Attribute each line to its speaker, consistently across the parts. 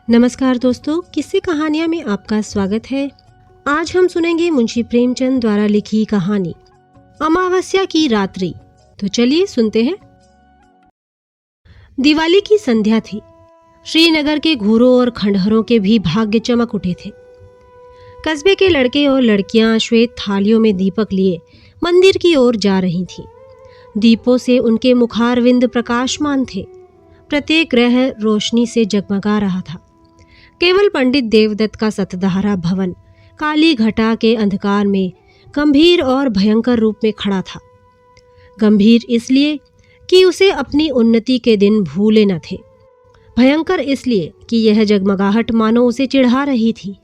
Speaker 1: नमस्कार दोस्तों, किस्से कहानियाँ में आपका स्वागत है। आज हम सुनेंगे मुंशी प्रेमचंद द्वारा लिखी कहानी अमावस्या की रात्रि। तो चलिए सुनते हैं। दिवाली की संध्या थी। श्रीनगर के घूरों और खंडहरों के भी भाग्य चमक उठे थे। कस्बे के लड़के और लड़कियां श्वेत थालियों में दीपक लिए मंदिर की ओर जा रही थीं। दीपों से उनके मुखारविंद प्रकाशमान थे। प्रत्येक ग्रह रोशनी से जगमगा रहा था। केवल पंडित देवदत्त का सतधारा भवन काली घटा के अंधकार में गंभीर और भयंकर रूप में खड़ा था। गंभीर इसलिए कि उसे अपनी उन्नति के दिन भूले न थे, भयंकर इसलिए कि यह जगमगाहट मानो उसे चिढ़ा रही थी।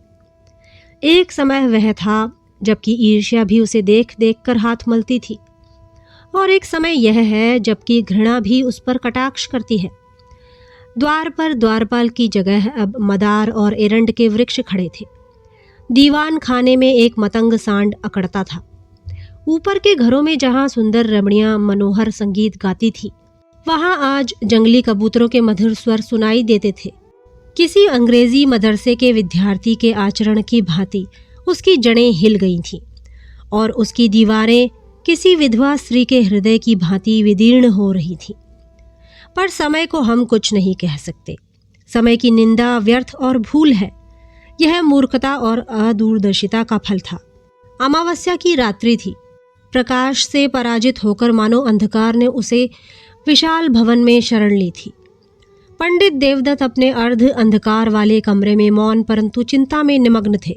Speaker 1: एक समय वह था जबकि ईर्ष्या भी उसे देख देख कर हाथ मलती थी, और एक समय यह है जबकि घृणा भी उस पर कटाक्ष करती है। द्वार पर द्वारपाल की जगह अब मदार और एरंड के वृक्ष खड़े थे। दीवान खाने में एक मतंग सांड अकड़ता था। ऊपर के घरों में जहां सुंदर रमणियां मनोहर संगीत गाती थी, वहां आज जंगली कबूतरों के मधुर स्वर सुनाई देते थे। किसी अंग्रेजी मदरसे के विद्यार्थी के आचरण की भांति उसकी जड़ें हिल गई थीं और उसकी दीवारें किसी विधवा स्त्री के हृदय की भांति विदीर्ण हो रही थीं। पर समय को हम कुछ नहीं कह सकते। समय की निंदा व्यर्थ और भूल है। यह मूर्खता और अदूरदर्शिता का फल था। अमावस्या की रात्रि थी। प्रकाश से पराजित होकर मानो अंधकार ने उसे विशाल भवन में शरण ली थी। पंडित देवदत्त अपने अर्ध अंधकार वाले कमरे में मौन परंतु चिंता में निमग्न थे।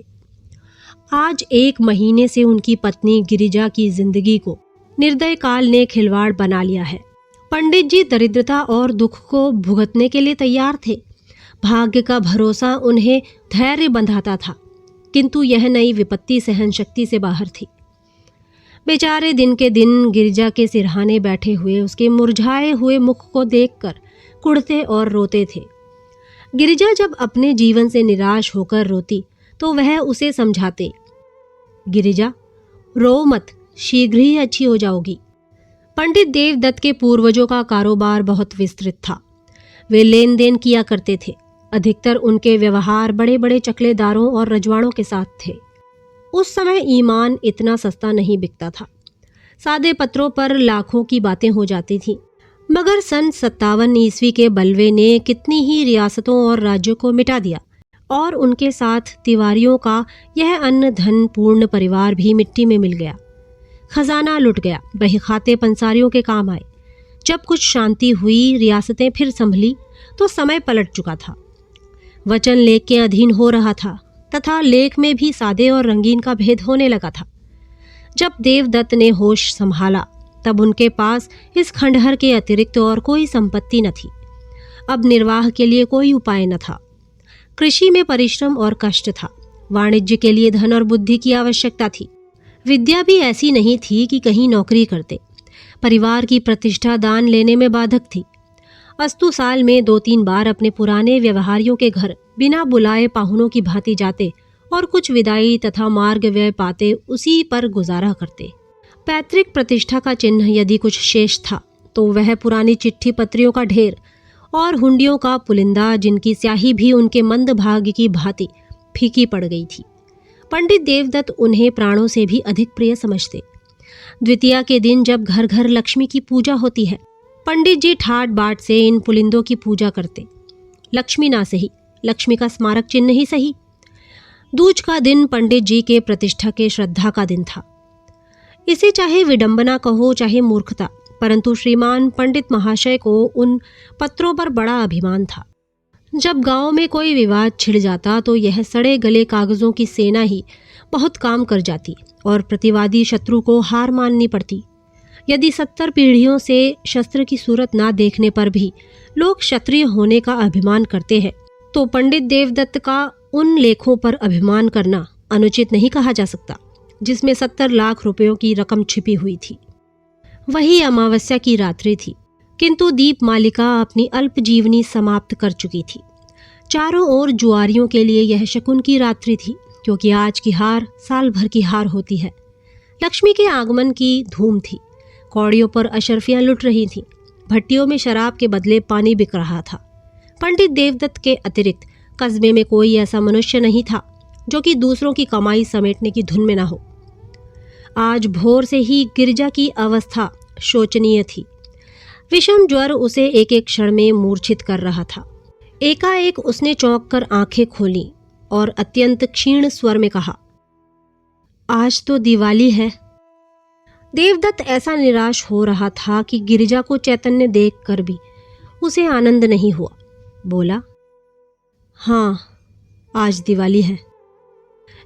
Speaker 1: आज 1 महीने से उनकी पत्नी गिरिजा की जिंदगी को निर्दय काल ने खिलवाड़ बना लिया है। पंडित जी दरिद्रता और दुख को भुगतने के लिए तैयार थे। भाग्य का भरोसा उन्हें धैर्य बंधाता था, किंतु यह नई विपत्ति सहन शक्ति से बाहर थी। बेचारे दिन के दिन गिरिजा के सिरहाने बैठे हुए उसके मुरझाए हुए मुख को देखकर कुढ़ते और रोते थे। गिरिजा जब अपने जीवन से निराश होकर रोती तो वह उसे समझाते, गिरिजा रो मत, शीघ्र ही अच्छी हो जाओगी। पंडित देवदत्त के पूर्वजों का कारोबार बहुत विस्तृत था। वे लेन देन किया करते थे। अधिकतर उनके व्यवहार बड़े बड़े चकलेदारों और रजवाड़ों के साथ थे। उस समय ईमान इतना सस्ता नहीं बिकता था। सादे पत्रों पर लाखों की बातें हो जाती थीं। मगर सन 57 ईस्वी के बलवे ने कितनी ही रियासतों और राज्यों को मिटा दिया, और उनके साथ तिवारियों का यह अन्न धन पूर्ण परिवार भी मिट्टी में मिल गया। खजाना लुट गया। बहीखाते पंसारियों के काम आए। जब कुछ शांति हुई, रियासतें फिर संभली, तो समय पलट चुका था। वचन लेख के अधीन हो रहा था तथा लेख में भी सादे और रंगीन का भेद होने लगा था। जब देवदत्त ने होश संभाला तब उनके पास इस खंडहर के अतिरिक्त और कोई संपत्ति न थी। अब निर्वाह के लिए कोई उपाय न था। कृषि में परिश्रम और कष्ट था। वाणिज्य के लिए धन और बुद्धि की आवश्यकता थी। विद्या भी ऐसी नहीं थी कि कहीं नौकरी करते। परिवार की प्रतिष्ठा दान लेने में बाधक थी। अस्तु साल में 2-3 बार अपने पुराने व्यवहारियों के घर बिना बुलाए पाहुनों की भांति जाते और कुछ विदाई तथा मार्ग व्यय पाते उसी पर गुजारा करते। पैतृक प्रतिष्ठा का चिन्ह यदि कुछ शेष था तो वह पुरानी चिट्ठी पत्रियों का ढेर और हुंडियों का पुलिंदा, जिनकी स्याही भी उनके मंद भाग्य की भांति फीकी पड़ गई थी। पंडित देवदत्त उन्हें प्राणों से भी अधिक प्रिय समझते। द्वितीया के दिन जब घर घर लक्ष्मी की पूजा होती है, पंडित जी ठाट बाट से इन पुलिंदों की पूजा करते। लक्ष्मी ना सही, लक्ष्मी का स्मारक चिन्ह ही सही। दूज का दिन पंडित जी के प्रतिष्ठा के श्रद्धा का दिन था। इसे चाहे विडंबना कहो चाहे मूर्खता, परंतु श्रीमान पंडित महाशय को उन पत्रों पर बड़ा अभिमान था। जब गांव में कोई विवाद छिड़ जाता तो यह सड़े गले कागजों की सेना ही बहुत काम कर जाती और प्रतिवादी शत्रु को हार माननी पड़ती। यदि 70 पीढ़ियों से शस्त्र की सूरत ना देखने पर भी लोग क्षत्रिय होने का अभिमान करते हैं, तो पंडित देवदत्त का उन लेखों पर अभिमान करना अनुचित नहीं कहा जा सकता, जिसमें 70 लाख रुपयों की रकम छिपी हुई थी। वही अमावस्या की रात्रि थी, किंतु दीप मालिका अपनी अल्प जीवनी समाप्त कर चुकी थी। चारों ओर जुआरियों के लिए यह शकुन की रात्रि थी, क्योंकि आज की हार साल भर की हार होती है। लक्ष्मी के आगमन की धूम थी। कौड़ियों पर अशर्फियां लुट रही थीं। भट्टियों में शराब के बदले पानी बिक रहा था। पंडित देवदत्त के अतिरिक्त कस्बे में कोई ऐसा मनुष्य नहीं था जो कि दूसरों की कमाई समेटने की धुन में ना हो। आज भोर से ही गिरिजा की अवस्था शोचनीय थी। विषम ज्वर उसे एक एक क्षण में मूर्छित कर रहा था। एकाएक उसने चौंक कर आंखें खोली और अत्यंत क्षीण स्वर में कहा, आज तो दिवाली है। देवदत्त ऐसा निराश हो रहा था कि गिरिजा को चैतन्य देखकर भी उसे आनंद नहीं हुआ। बोला, हाँ, आज दिवाली है।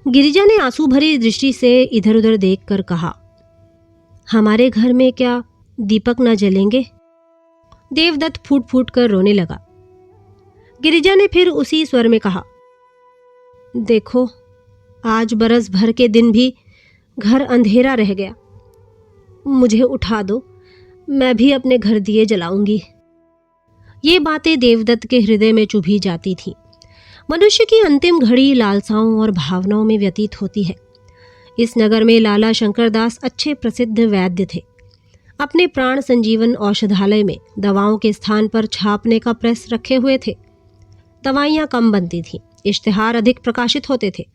Speaker 1: गिरिजा ने आंसू भरी दृष्टि से इधर उधर देखकर कहा, हमारे घर में क्या दीपक न जलेंगे? देवदत्त फूट फूट कर रोने लगा। गिरिजा ने फिर उसी स्वर में कहा, देखो, आज बरस भर के दिन भी घर अंधेरा रह गया। मुझे उठा दो, मैं भी अपने घर दिए जलाऊंगी। ये बातें देवदत्त के हृदय में चुभी जाती थीं। मनुष्य की अंतिम घड़ी लालसाओं और भावनाओं में व्यतीत होती है। इस नगर में लाला शंकरदास अच्छे प्रसिद्ध वैद्य थे। अपने प्राण संजीवन औषधालय में दवाओं के स्थान पर छापने का प्रेस रखे हुए थे। दवाइयाँ कम बनती थीं, इश्तिहार अधिक प्रकाशित होते थे।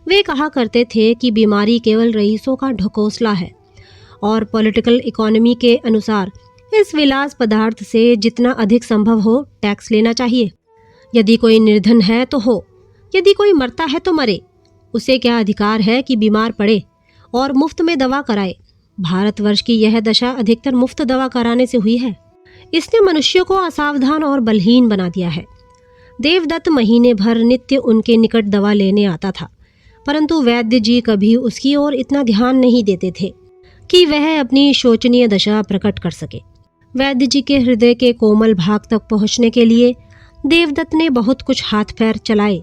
Speaker 1: वे कहा करते थे कि बीमारी केवल रईसों का ढकोसला है और पॉलिटिकल इकोनॉमी के अनुसार इस विलास पदार्थ से जितना अधिक संभव हो टैक्स लेना चाहिए। यदि कोई निर्धन है तो हो, यदि कोई मरता है तो मरे। उसे क्या अधिकार है कि बीमार पड़े और मुफ्त में दवा कराए। भारतवर्ष की यह दशा अधिकतर मुफ्त दवा कराने से हुई है। इसने मनुष्य को असावधान और बलहीन बना दिया है। देवदत्त महीने भर नित्य उनके निकट दवा लेने आता था, परंतु वैद्य जी कभी उसकी ओर इतना ध्यान नहीं देते थे कि वह अपनी शोचनीय दशा प्रकट कर सके। वैद्य जी के हृदय के कोमल भाग तक पहुंचने के लिए देवदत्त ने बहुत कुछ हाथ पैर चलाए।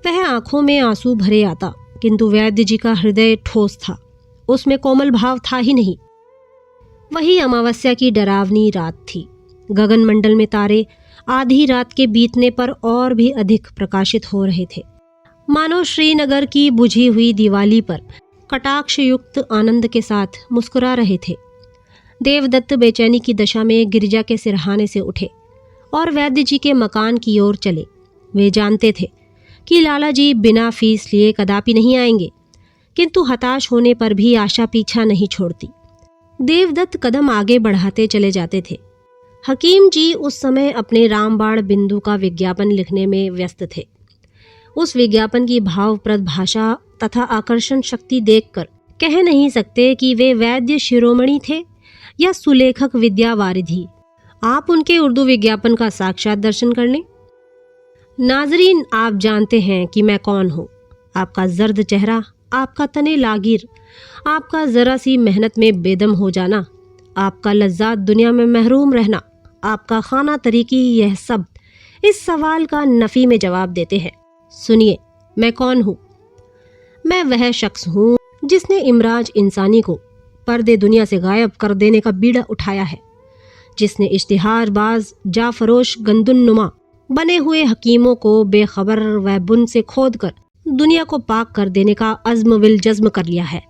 Speaker 1: वह आंखों में आंसू भरे आता, किंतु वैद्य जी का हृदय ठोस था, उसमें कोमल भाव था ही नहीं। वही अमावस्या की डरावनी रात थी। गगन मंडल में तारे आधी रात के बीतने पर और भी अधिक प्रकाशित हो रहे थे, मानो श्रीनगर की बुझी हुई दिवाली पर कटाक्ष युक्त आनंद के साथ मुस्कुरा रहे थे। देवदत्त बेचैनी की दशा में गिरिजा के सिरहाने से उठे और वैद्य जी के मकान की ओर चले। वे जानते थे कि लाला जी बिना फीस लिए कदापि नहीं आएंगे, किंतु हताश होने पर भी आशा पीछा नहीं छोड़ती। देवदत्त कदम आगे बढ़ाते चले जाते थे। हकीम जी उस समय अपने रामबाण बिंदु का विज्ञापन लिखने में व्यस्त थे। उस विज्ञापन की भावप्रद भाषा तथा आकर्षण शक्ति देखकर कह नहीं सकते कि वे वैद्य शिरोमणि थे या सुलेखक विद्यावारिधि। आप उनके उर्दू विज्ञापन का साक्षात दर्शन कर लें। नाजरीन, आप जानते हैं कि मैं कौन हूँ। आपका जर्द चेहरा, आपका तने लागिर, आपका जरा सी मेहनत में बेदम हो जाना, आपका लज्जात दुनिया में महरूम रहना, आपका खाना तरीकी, यह सब इस सवाल का नफी में जवाब देते हैं। सुनिए, मैं कौन हूँ? मैं वह शख्स हूँ जिसने इमराज इंसानी को पर्दे दुनिया से गायब कर देने का बीड़ा उठाया है, जिसने इश्तिहारबाज जाफरोश गंदुन्नुमा बने हुए हकीमों को बेखबर व बुन से खोद कर दुनिया को पाक कर देने का अज़्म विल जज़्म कर लिया है।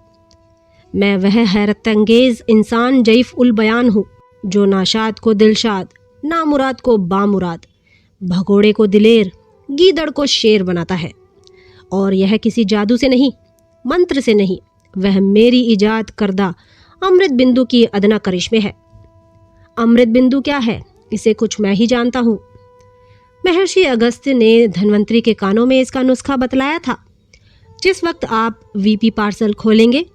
Speaker 1: मैं वह हैरत अंगेज इंसान जईफ उल बयान हूँ जो नाशाद को दिलशाद, नामुराद को बामुराद, भगोड़े को दिलेर, गीदड़ को शेर बनाता है। और यह किसी जादू से नहीं, मंत्र से नहीं, वह मेरी इजाद करदा अमृत बिंदु की अदना करिश्मे है। अमृत बिंदु क्या है, इसे कुछ मैं ही जानता हूँ। महर्षि अगस्त्य ने धन्वंतरी के कानों में इसका नुस्खा बतलाया था। जिस वक्त आप वीपी पार्सल खोलेंगे,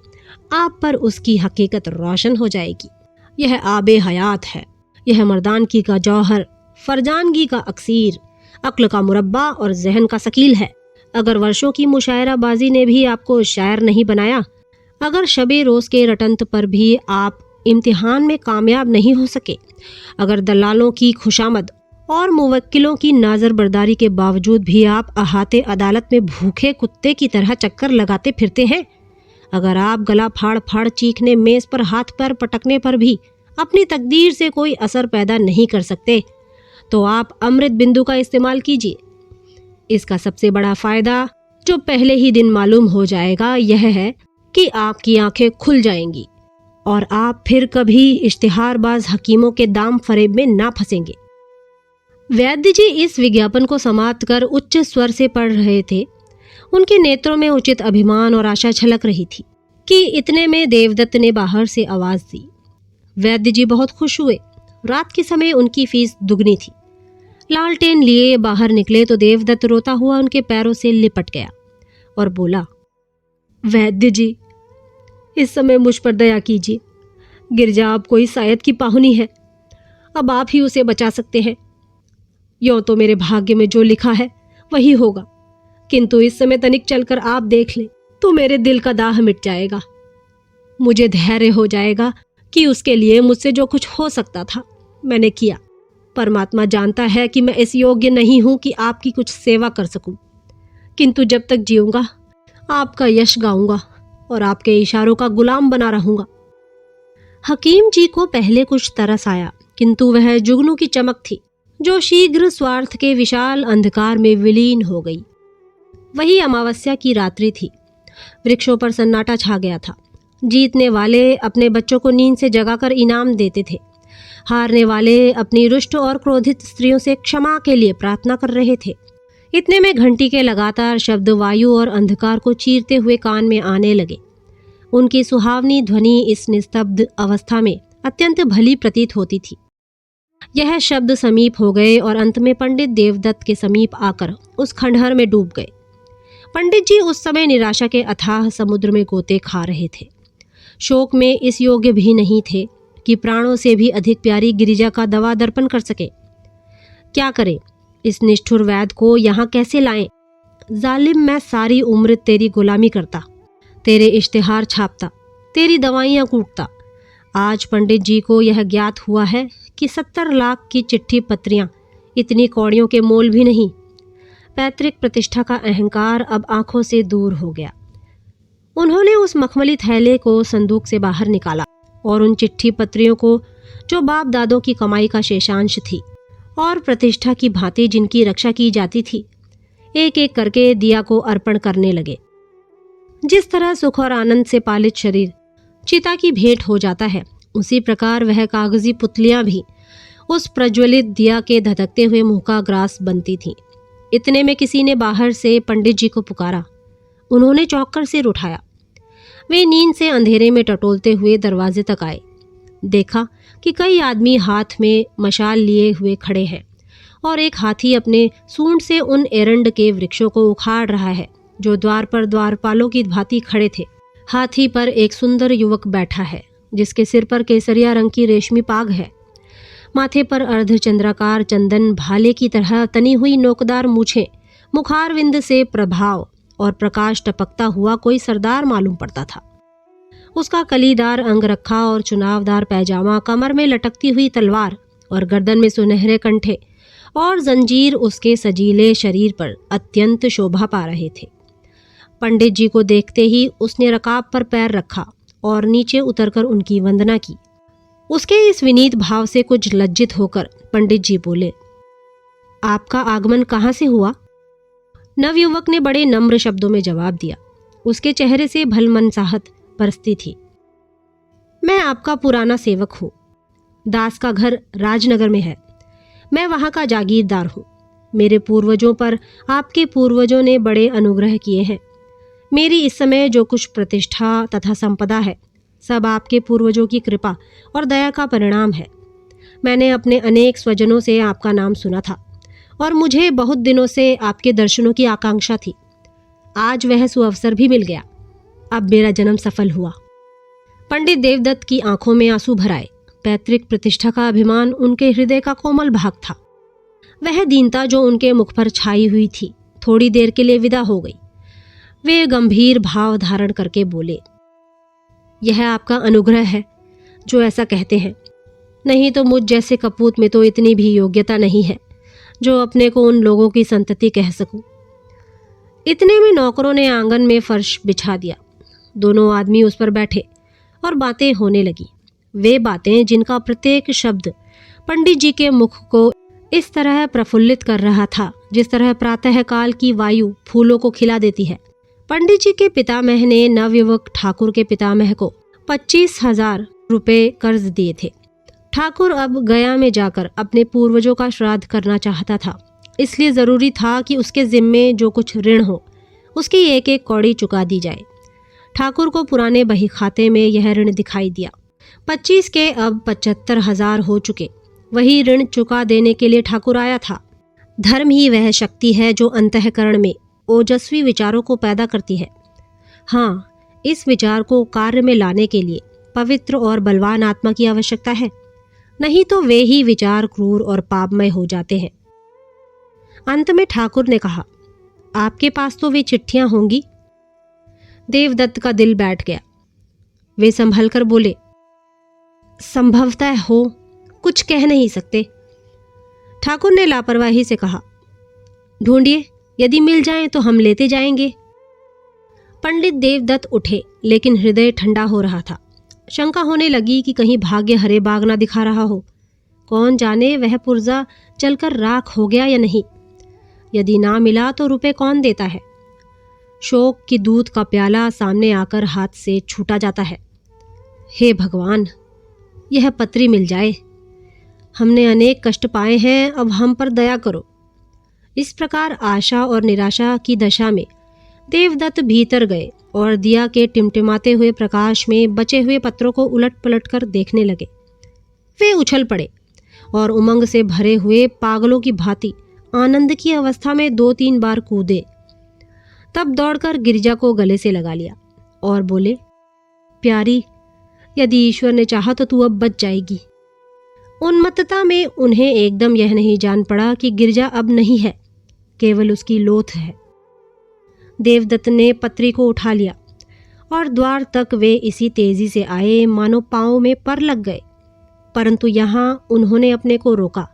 Speaker 1: आप पर उसकी हकीकत रोशन हो जाएगी। यह आबे हयात है, यह मर्दानगी का जौहर, फरजानगी का अक्सीर, अक्ल का मुरब्बा और जहन का शकील है। अगर वर्षों की मुशायराबाजी ने भी आपको शायर नहीं बनाया, अगर शबे रोज के रटंत पर भी आप इम्तिहान में कामयाब नहीं हो सके, अगर दलालों की खुशामद और मुवक्किलों की नाजर बर्दारी के बावजूद भी आप अहाते अदालत में भूखे कुत्ते की तरह चक्कर लगाते फिरते हैं, अगर आप गला फाड़ फाड़ चीखने, मेज पर हाथ पैर पटकने पर भी अपनी तकदीर से कोई असर पैदा नहीं कर सकते, तो आप अमृत बिंदु का इस्तेमाल कीजिए। इसका सबसे बड़ा फायदा, जो पहले ही दिन मालूम हो जाएगा, यह है कि आपकी आंखें खुल जाएंगी और आप फिर कभी इश्तिहारबाज हकीमों के दाम फरेब में ना फंसेंगे। वैद्य जी इस विज्ञापन को समाप्त कर उच्च स्वर से पढ़ रहे थे। उनके नेत्रों में उचित अभिमान और आशा छलक रही थी कि इतने में देवदत्त ने बाहर से आवाज दी। वैद्य जी बहुत खुश हुए। रात के समय उनकी फीस दुगनी थी। लालटेन लिए बाहर निकले तो देवदत्त रोता हुआ उनके पैरों से लिपट गया और बोला, वैद्य जी, इस समय मुझ पर दया कीजिए। गिरजा अब कोई शायद की पाहुनी है। अब आप ही उसे बचा सकते हैं। यों तो मेरे भाग्य में जो लिखा है वही होगा, किंतु इस समय तनिक चलकर आप देख लें तो मेरे दिल का दाह मिट जाएगा। मुझे धैर्य हो जाएगा कि उसके लिए मुझसे जो कुछ हो सकता था मैंने किया। परमात्मा जानता है कि मैं इस योग्य नहीं हूं कि आपकी कुछ सेवा कर सकूं, किंतु जब तक जीऊंगा आपका यश गाऊंगा और आपके इशारों का गुलाम बना रहूंगा। हकीम जी को पहले कुछ तरस आया, किंतु वह जुगनू की चमक थी जो शीघ्र स्वार्थ के विशाल अंधकार में विलीन हो गई। वही अमावस्या की रात्रि थी। वृक्षों पर सन्नाटा छा गया था। जीतने वाले अपने बच्चों को नींद से जगाकर इनाम देते थे। हारने वाले अपनी रुष्ट और क्रोधित स्त्रियों से क्षमा के लिए प्रार्थना कर रहे थे। इतने में घंटी के लगातार शब्द वायु और अंधकार को चीरते हुए कान में आने लगे। उनकी सुहावनी ध्वनि इस निस्तब्ध अवस्था में अत्यंत भली प्रतीत होती थी। यह शब्द समीप हो गए और अंत में पंडित देवदत्त के समीप आकर उस खंडहर में डूब गए। पंडित जी उस समय निराशा के अथाह समुद्र में गोते खा रहे थे। शोक में इस योग्य भी नहीं थे कि प्राणों से भी अधिक प्यारी गिरिजा का दवा दर्पण कर सके। क्या करें? इस निष्ठुर वैद्य को यहाँ कैसे लाएं? जालिम, मैं सारी उम्र तेरी गुलामी करता, तेरे इश्तिहार छापता, तेरी दवाइयाँ कूटता। आज पंडित जी को यह ज्ञात हुआ है कि 70 लाख की चिट्ठी पत्रियाँ इतनी कौड़ियों के मोल भी नहीं। पैतृक प्रतिष्ठा का अहंकार अब आंखों से दूर हो गया। उन्होंने उस मखमली थैले को संदूक से बाहर निकाला और उन चिट्ठी पत्रियों को, जो बाप दादों की कमाई का शेषांश थी और प्रतिष्ठा की भांति जिनकी रक्षा की जाती थी, एक एक करके दिया को अर्पण करने लगे। जिस तरह सुख और आनंद से पालित शरीर चिता की भेंट हो जाता है, उसी प्रकार वह कागजी पुतलियां भी उस प्रज्वलित दिया के धधकते हुए मुंह का ग्रास बनती थीं। इतने में किसी ने बाहर से पंडित जी को पुकारा। उन्होंने चौंक कर सिर उठाया। वे नींद से अंधेरे में टटोलते हुए दरवाजे तक आए। देखा कि कई आदमी हाथ में मशाल लिए हुए खड़े हैं और एक हाथी अपने सूंड से उन एरंड के वृक्षों को उखाड़ रहा है जो द्वार पर द्वारपालों की भांति खड़े थे। हाथी पर एक सुंदर युवक बैठा है जिसके सिर पर केसरिया रंग की रेशमी पाग है। माथे पर अर्धचंद्राकार चंदन भाले की तरह तनी हुई नोकदार मूछें, मुखारविंद से प्रभाव और प्रकाश टपकता हुआ कोई सरदार मालूम पड़ता था। उसका कलीदार अंगरखा और चुनावदार पैजामा, कमर में लटकती हुई तलवार और गर्दन में सुनहरे कंठे और जंजीर उसके सजीले शरीर पर अत्यंत शोभा पा रहे थे। पंडित जी को देखते ही उसने रकाब पर पैर रखा और नीचे उतरकर उनकी वंदना की। उसके इस विनीत भाव से कुछ लज्जित होकर पंडित जी बोले, आपका आगमन कहाँ से हुआ? नवयुवक ने बड़े नम्र शब्दों में जवाब दिया। उसके चेहरे से भलमनसाहत बरसती थी। मैं आपका पुराना सेवक हूँ। दास का घर राजनगर में है। मैं वहाँ का जागीरदार हूँ। मेरे पूर्वजों पर आपके पूर्वजों ने बड़े अनुग्रह किए हैं। मेरी इस समय जो कुछ प्रतिष्ठा तथा संपदा है, सब आपके पूर्वजों की कृपा और दया का परिणाम है। मैंने अपने अनेक स्वजनों से आपका नाम सुना था और मुझे बहुत दिनों से आपके दर्शनों की आकांक्षा थी। आज वह सुअवसर भी मिल गया। अब मेरा जन्म सफल हुआ। पंडित देवदत्त की आंखों में आंसू भर आए। पैतृक प्रतिष्ठा का अभिमान उनके हृदय का कोमल भाग था। वह दीनता जो उनके मुख पर छाई हुई थी थोड़ी देर के लिए विदा हो गई। वे गंभीर भाव धारण करके बोले, यह आपका अनुग्रह है जो ऐसा कहते हैं, नहीं तो मुझ जैसे कपूत में तो इतनी भी योग्यता नहीं है जो अपने को उन लोगों की संतति कह सकूं। इतने में नौकरों ने आंगन में फर्श बिछा दिया। दोनों आदमी उस पर बैठे और बातें होने लगी। वे बातें जिनका प्रत्येक शब्द पंडित जी के मुख को इस तरह प्रफुल्लित कर रहा था जिस तरह प्रातःकाल की वायु फूलों को खिला देती है। पंडित जी के पितामह ने नवयुवक ठाकुर के पितामह को 25,000 रुपये कर्ज दिए थे। ठाकुर अब गया में जाकर अपने पूर्वजों का श्राद्ध करना चाहता था, इसलिए जरूरी था कि उसके जिम्मे जो कुछ ऋण हो उसकी एक एक कौड़ी चुका दी जाए। ठाकुर को पुराने बही खाते में यह ऋण दिखाई दिया। 25 के अब 75,000 हो चुके। वही ऋण चुका देने के लिए ठाकुर आया था। धर्म ही वह शक्ति है जो अंतःकरण में ओजस्वी विचारों को पैदा करती है। हाँ, इस विचार को कार्य में लाने के लिए पवित्र और बलवान आत्मा की आवश्यकता है, नहीं तो वे ही विचार क्रूर और पापमय हो जाते हैं। अंत में ठाकुर ने कहा, आपके पास तो वे चिट्ठियां होंगी। देवदत्त का दिल बैठ गया। वे संभल कर बोले, संभवतः हो, कुछ कह नहीं सकते। ठाकुर ने लापरवाही से कहा, ढूंढिए, यदि मिल जाएं तो हम लेते जाएंगे। पंडित देवदत्त उठे, लेकिन हृदय ठंडा हो रहा था। शंका होने लगी कि कहीं भाग्य हरे बाग ना दिखा रहा हो। कौन जाने वह पुर्जा चलकर राख हो गया या नहीं। यदि ना मिला तो रुपए कौन देता है। शोक की दूध का प्याला सामने आकर हाथ से छूटा जाता है। हे भगवान, यह पत्री मिल जाए। हमने अनेक कष्ट पाए हैं, अब हम पर दया करो। इस प्रकार आशा और निराशा की दशा में देवदत्त भीतर गए और दिया के टिमटिमाते हुए प्रकाश में बचे हुए पत्रों को उलट पलट कर देखने लगे। वे उछल पड़े और उमंग से भरे हुए पागलों की भांति आनंद की अवस्था में 2-3 बार कूदे। तब दौड़कर गिरिजा को गले से लगा लिया और बोले, प्यारी, यदि ईश्वर ने चाहा तो तू अब बच जाएगी। उन्मत्तता में उन्हें एकदम यह नहीं जान पड़ा कि गिरिजा अब नहीं है, केवल उसकी लोथ है। देवदत्त ने पत्री को उठा लिया और द्वार तक वे इसी तेजी से आए मानो पांव में पर लग गए। परंतु यहाँ उन्होंने अपने को रोका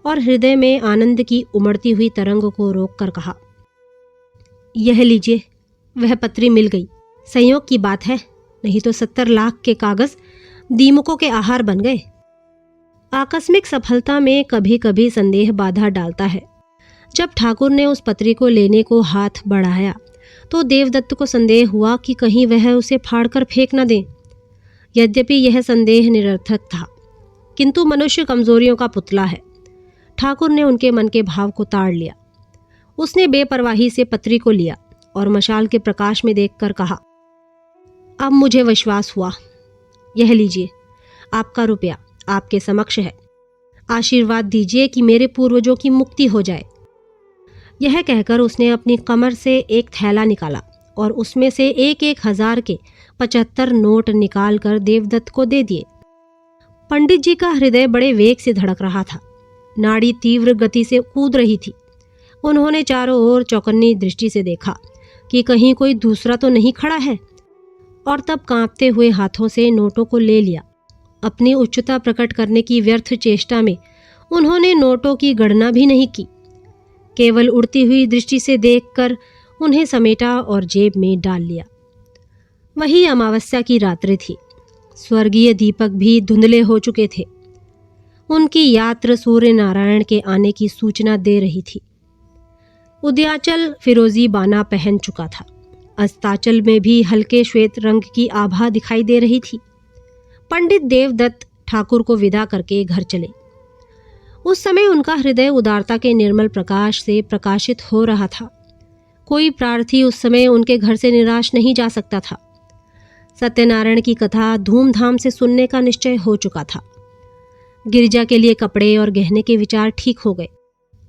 Speaker 1: और हृदय में आनंद की उमड़ती हुई तरंग को रोककर कहा, यह लीजिए, वह पत्री मिल गई। संयोग की बात है, नहीं तो 70 लाख के कागज दीमकों के आहार बन गए। आकस्मिक सफलता में कभी कभी संदेह बाधा डालता है। जब ठाकुर ने उस पत्री को लेने को हाथ बढ़ाया तो देवदत्त को संदेह हुआ कि कहीं वह उसे फाड़कर फेंक न दे। यद्यपि यह संदेह निरर्थक था, किंतु मनुष्य कमजोरियों का पुतला है। ठाकुर ने उनके मन के भाव को ताड़ लिया। उसने बेपरवाही से पत्री को लिया और मशाल के प्रकाश में देखकर कहा, अब मुझे विश्वास हुआ। यह लीजिए, आपका रुपया आपके समक्ष है। आशीर्वाद दीजिए कि मेरे पूर्वजों की मुक्ति हो जाए। यह कहकर उसने अपनी कमर से एक थैला निकाला और उसमें से 1,000 के 75 नोट निकालकर देवदत्त को दे दिए। पंडित जी का हृदय बड़े वेग से धड़क रहा था। नाड़ी तीव्र गति से कूद रही थी। उन्होंने चारों ओर चौकन्नी दृष्टि से देखा कि कहीं कोई दूसरा तो नहीं खड़ा है, और तब कांपते हुए हाथों से नोटों को ले लिया। अपनी उच्चता प्रकट करने की व्यर्थ चेष्टा में उन्होंने नोटों की गणना भी नहीं की। केवल उड़ती हुई दृष्टि से देखकर उन्हें समेटा और जेब में डाल लिया। वही अमावस्या की रात्रि थी। स्वर्गीय दीपक भी धुंधले हो चुके थे। उनकी यात्रा सूर्य नारायण के आने की सूचना दे रही थी। उदयाचल फिरोजी बाना पहन चुका था। अस्ताचल में भी हल्के श्वेत रंग की आभा दिखाई दे रही थी। पंडित देवदत्त ठाकुर को विदा करके घर चले। उस समय उनका हृदय उदारता के निर्मल प्रकाश से प्रकाशित हो रहा था। कोई प्रार्थी उस समय उनके घर से निराश नहीं जा सकता था। सत्यनारायण की कथा धूमधाम से सुनने का निश्चय हो चुका था। गिरिजा के लिए कपड़े और गहने के विचार ठीक हो गए।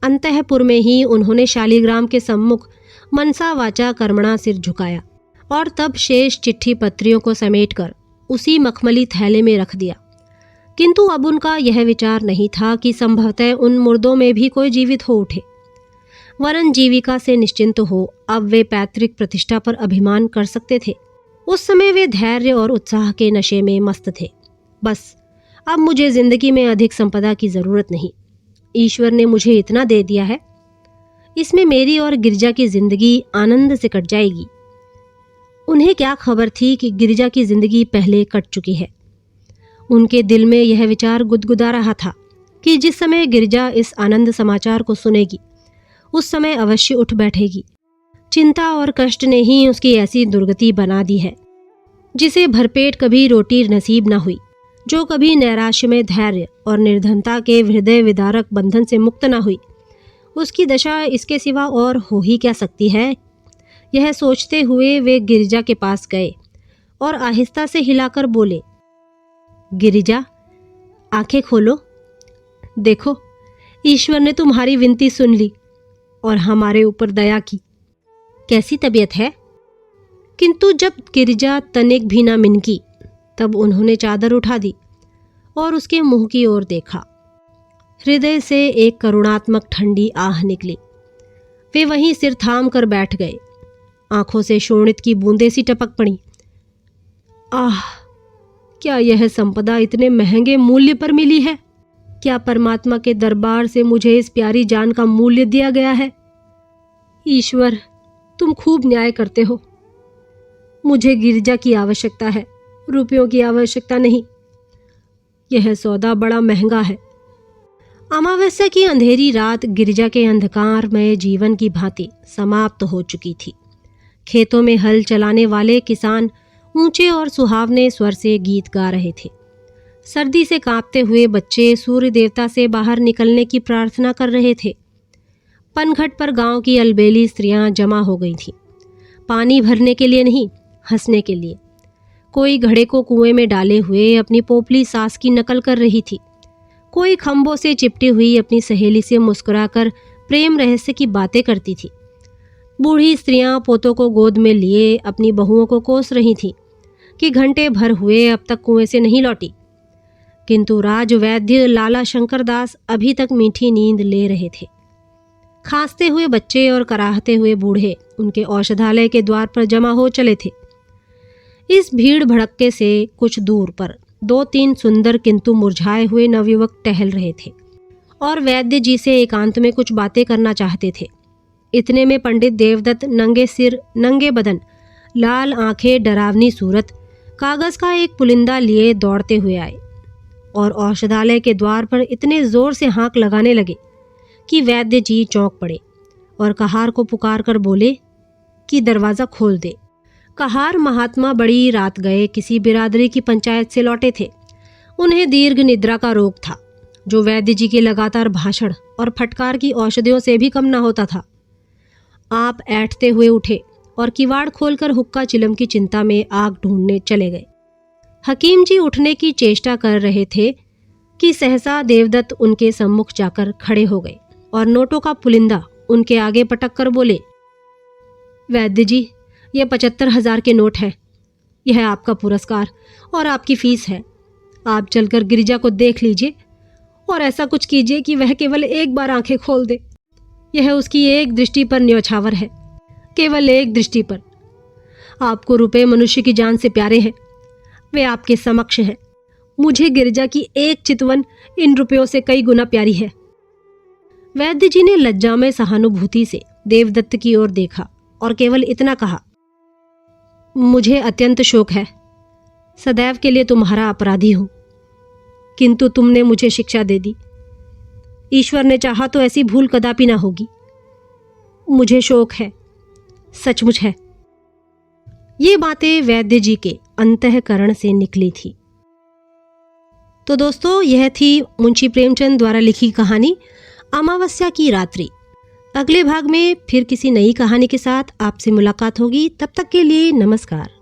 Speaker 1: अंतःपुर में ही उन्होंने शालिग्राम के सम्मुख मनसा वाचा कर्मणा सिर झुकाया और तब शेष चिट्ठी पत्रियों को समेटकर उसी मखमली थैले में रख दिया। किंतु अब उनका यह विचार नहीं था कि संभवतः उन मुर्दों में भी कोई जीवित हो उठे, वरन जीविका से निश्चिंत हो अब वे पैतृक प्रतिष्ठा पर अभिमान कर सकते थे। उस समय वे धैर्य और उत्साह के नशे में मस्त थे। बस अब मुझे जिंदगी में अधिक संपदा की जरूरत नहीं। ईश्वर ने मुझे इतना दे दिया है, इसमें मेरी और गिरिजा की जिंदगी आनंद से कट जाएगी। उन्हें क्या खबर थी कि गिरिजा की जिंदगी पहले कट चुकी है। उनके दिल में यह विचार गुदगुदा रहा था कि जिस समय गिरिजा इस आनंद समाचार को सुनेगी उस समय अवश्य उठ बैठेगी। चिंता और कष्ट ने ही उसकी ऐसी दुर्गति बना दी है, जिसे भरपेट कभी रोटी नसीब न हुई। जो कभी नैराश्य में धैर्य और निर्धनता के हृदय विदारक बंधन से मुक्त न हुई, उसकी दशा इसके सिवा और हो ही क्या सकती है। यह सोचते हुए वे गिरिजा के पास गए और आहिस्ता से हिलाकर बोले, गिरिजा, आंखें खोलो। देखो, ईश्वर ने तुम्हारी विनती सुन ली और हमारे ऊपर दया की। कैसी तबीयत है? किंतु जब गिरिजा तनिक भी न मिनकी, तब उन्होंने चादर उठा दी और उसके मुंह की ओर देखा। हृदय से एक करुणात्मक ठंडी आह निकली। वे वहीं सिर थाम कर बैठ गए। आंखों से शोणित की बूंदें सी टपक पड़ी। आह, क्या यह संपदा इतने महंगे मूल्य पर मिली है? क्या परमात्मा के दरबार से मुझे इस प्यारी जान का मूल्य दिया गया है? ईश्वर, तुम खूब न्याय करते हो। मुझे गिरिजा की आवश्यकता है, रुपयों की आवश्यकता नहीं। यह सौदा बड़ा महंगा है। अमावस्या की अंधेरी रात गिरिजा के अंधकारमय जीवन की भांति समाप्त हो चुकी थी। खेतों में हल चलाने वाले किसान ऊंचे और सुहावने स्वर से गीत गा रहे थे। सर्दी से कांपते हुए बच्चे सूर्य देवता से बाहर निकलने की प्रार्थना कर रहे थे। पनघट पर गांव की अलबेली स्त्रियां जमा हो गई थीं, पानी भरने के लिए नहीं, हंसने के लिए। कोई घड़े को कुएं में डाले हुए अपनी पोपली सास की नकल कर रही थी। कोई खंभों से चिपटी हुई अपनी सहेली से मुस्कुराकर प्रेम रहस्य की बातें करती थी। बूढ़ी स्त्रियां पोतों को गोद में लिए अपनी बहुओं को कोस रही थीं कि घंटे भर हुए अब तक कुएं से नहीं लौटी। किंतु राजवैद्य लाला शंकर दास अभी तक मीठी नींद ले रहे थे। खांसते हुए बच्चे और कराहते हुए बूढ़े उनके औषधालय के द्वार पर जमा हो चले थे। इस भीड़ भड़क्के से कुछ दूर पर 2-3 सुंदर किंतु मुरझाए हुए नवयुवक टहल रहे थे और वैद्य जी से एकांत में कुछ बातें करना चाहते थे। इतने में पंडित देवदत्त नंगे सिर, नंगे बदन, लाल आंखें, डरावनी सूरत, कागज का एक पुलिंदा लिए दौड़ते हुए आए और औषधालय के द्वार पर इतने जोर से हाँक लगाने लगे कि वैद्य जी चौंक पड़े और कहार को पुकार कर बोले कि दरवाज़ा खोल दे। कहार महात्मा बड़ी रात गए किसी बिरादरी की पंचायत से लौटे थे। उन्हें दीर्घ निद्रा का रोग था, जो वैद्य जी के लगातार भाषण और फटकार की औषधियों से भी कम न होता था। आप ऐंठते हुए उठे और किवाड़ खोलकर हुक्का चिलम की चिंता में आग ढूंढने चले गए। हकीम जी उठने की चेष्टा कर रहे थे कि सहसा देवदत्त उनके सम्मुख जाकर खड़े हो गए और नोटों का पुलिंदा उनके आगे पटक कर बोले, वैद्य जी, यह 75,000 के नोट है। यह आपका पुरस्कार और आपकी फीस है। आप चलकर गिरिजा को देख लीजिए और ऐसा कुछ कीजिए कि वह केवल एक बार आंखें खोल दे। यह उसकी एक दृष्टि पर न्यौछावर है, केवल एक दृष्टि पर। आपको रुपए मनुष्य की जान से प्यारे हैं, वे आपके समक्ष हैं। मुझे गिरिजा की एक चितवन इन रुपयों से कई गुना प्यारी है। वैद्य जी ने लज्जा में सहानुभूति से देवदत्त की ओर देखा और केवल इतना कहा, मुझे अत्यंत शोक है, सदैव के लिए तुम्हारा अपराधी हूं, किंतु तुमने मुझे शिक्षा दे दी। ईश्वर ने चाहा तो ऐसी भूल कदापि ना होगी। मुझे शोक है, सचमुच है। ये बातें वैद्य जी के अंतःकरण से निकली थी। तो दोस्तों, यह थी मुंशी प्रेमचंद द्वारा लिखी कहानी अमावस्या की रात्रि। अगले भाग में फिर किसी नई कहानी के साथ आपसे मुलाकात होगी। तब तक के लिए नमस्कार।